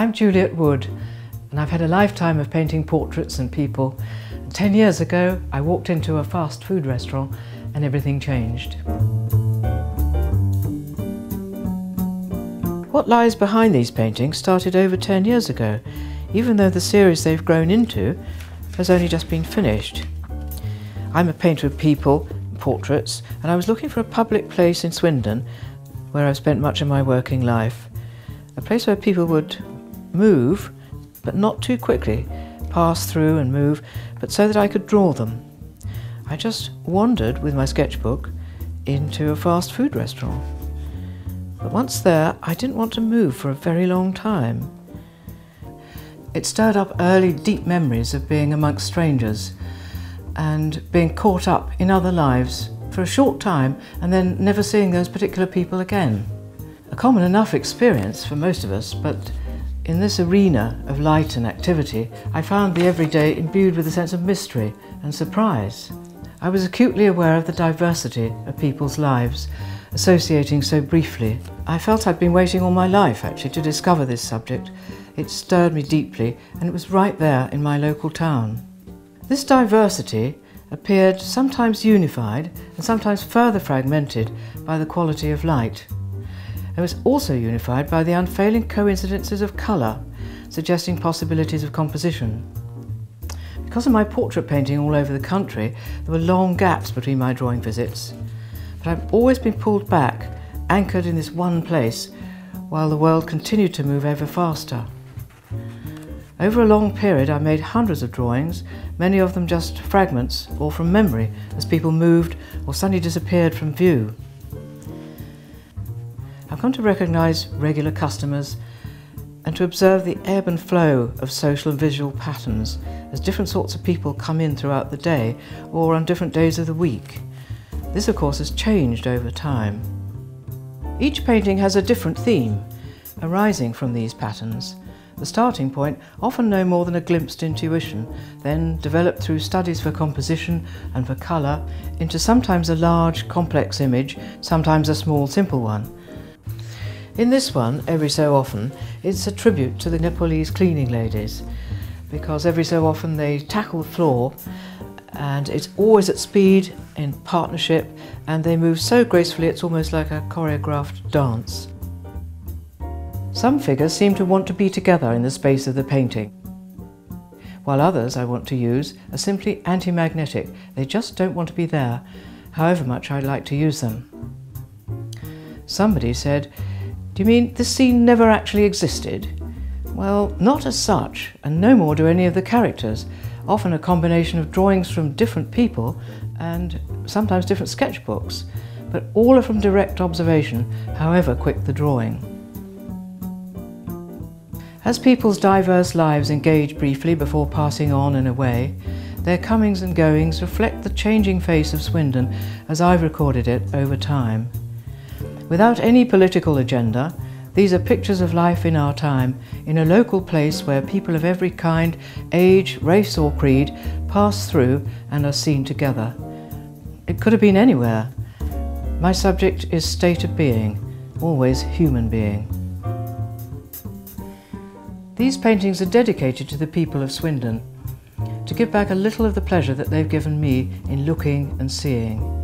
I'm Juliet Wood, and I've had a lifetime of painting portraits and people. 10 years ago, I walked into a fast food restaurant and everything changed. What lies behind these paintings started over 10 years ago, even though the series they've grown into has only just been finished. I'm a painter of people, portraits, and I was looking for a public place in Swindon where I've spent much of my working life. A place where people would move, but not too quickly, pass through and move, but so that I could draw them. I just wandered with my sketchbook into a fast food restaurant. But once there, I didn't want to move for a very long time. It stirred up early, deep memories of being amongst strangers and being caught up in other lives for a short time and then never seeing those particular people again. A common enough experience for most of us, but in this arena of light and activity, I found the everyday imbued with a sense of mystery and surprise. I was acutely aware of the diversity of people's lives, associating so briefly. I felt I'd been waiting all my life, actually, to discover this subject. It stirred me deeply, and it was right there in my local town. This diversity appeared sometimes unified and sometimes further fragmented by the quality of light. It was also unified by the unfailing coincidences of colour, suggesting possibilities of composition. Because of my portrait painting all over the country, there were long gaps between my drawing visits. But I've always been pulled back, anchored in this one place, while the world continued to move ever faster. Over a long period I made hundreds of drawings, many of them just fragments or from memory as people moved or suddenly disappeared from view. I've come to recognise regular customers and to observe the ebb and flow of social and visual patterns as different sorts of people come in throughout the day or on different days of the week. This, of course, has changed over time. Each painting has a different theme arising from these patterns. The starting point, often no more than a glimpsed intuition, then developed through studies for composition and for colour into sometimes a large, complex image, sometimes a small, simple one. In this one, every so often, it's a tribute to the Nepalese cleaning ladies, because every so often they tackle the floor and it's always at speed, in partnership, and they move so gracefully it's almost like a choreographed dance. Some figures seem to want to be together in the space of the painting, while others I want to use are simply anti-magnetic. They just don't want to be there, however much I like to use them. Somebody said, "Do you mean this scene never actually existed?" Well, not as such, and no more do any of the characters. Often a combination of drawings from different people and sometimes different sketchbooks, but all are from direct observation, however quick the drawing. As people's diverse lives engage briefly before passing on and away, their comings and goings reflect the changing face of Swindon as I've recorded it over time. Without any political agenda, these are pictures of life in our time, in a local place where people of every kind, age, race or creed pass through and are seen together. It could have been anywhere. My subject is state of being, always human being. These paintings are dedicated to the people of Swindon, to give back a little of the pleasure that they've given me in looking and seeing.